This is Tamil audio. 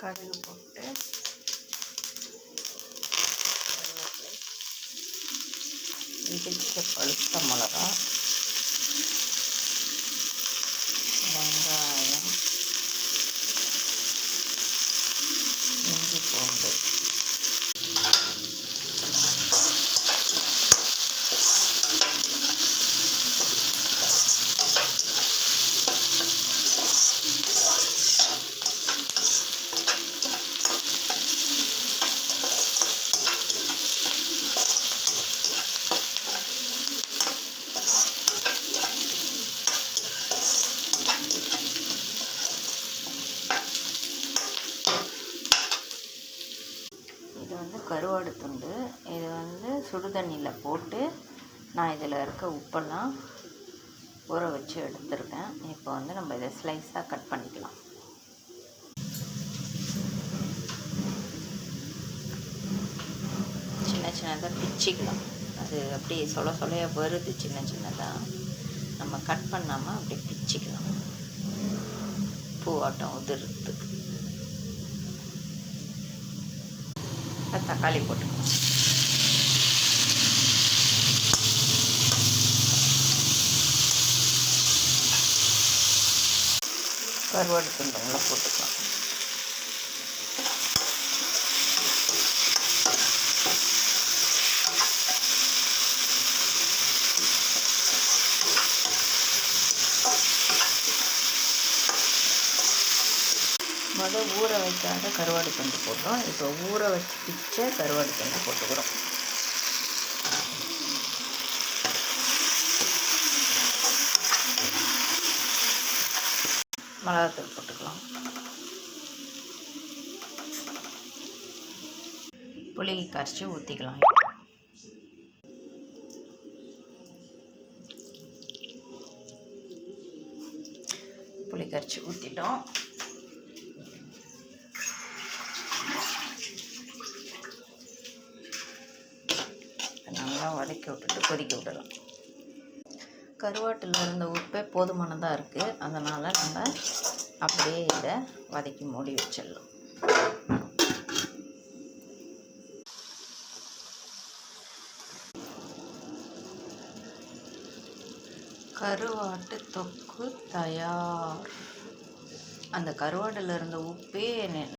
கடுகு போட்டு இடித்த பழுத்த மிளகா, வெங்காயம், இஞ்சி பூண்டு, இது கருவாடு துண்டு. இது சுடுதண்ணியில் போட்டு நான் இதில் இருக்க உப்பெல்லாம் ஊற வச்சு எடுத்துருக்கேன். இப்போ நம்ம இதை ஸ்லைஸாக கட் பண்ணிக்கலாம். சின்ன சின்னதாக பிச்சிக்கலாம். அது அப்படியே சொலையாக வருது, சின்ன சின்னதாக. நம்ம கட் பண்ணாமல் அப்படியே பிச்சிக்கலாம், பூவாட்டம் உதிர்றதுக்கு. தக்காளி போட்டுக்கலாம். கருவாடு துண்டுங்களை போட்டுக்கலாம். ஊற வைக்காத கருவாடு துண்டு போட்டோம். இப்போ ஊற வச்சு பிச்ச கருவாடு துண்டு போட்டுக்கிறோம். மிளகாத்தூள் போட்டுக்கலாம். புளி கரைச்சி ஊற்றிக்கலாம். புளி கரைச்சி ஊற்றிட்டோம். நல்லா வதக்கி விட்டுட்டு கொதிக்க விடலாம். கருவாட்டில் இருந்த உப்பே போதுமானதாக இருக்குது. அதனால் நம்ம அப்படியே இதை வதக்கி மூடி வச்சிடலாம். கருவாட்டு தொக்கு தயார். அந்த கருவாட்டில் இருந்த உப்பே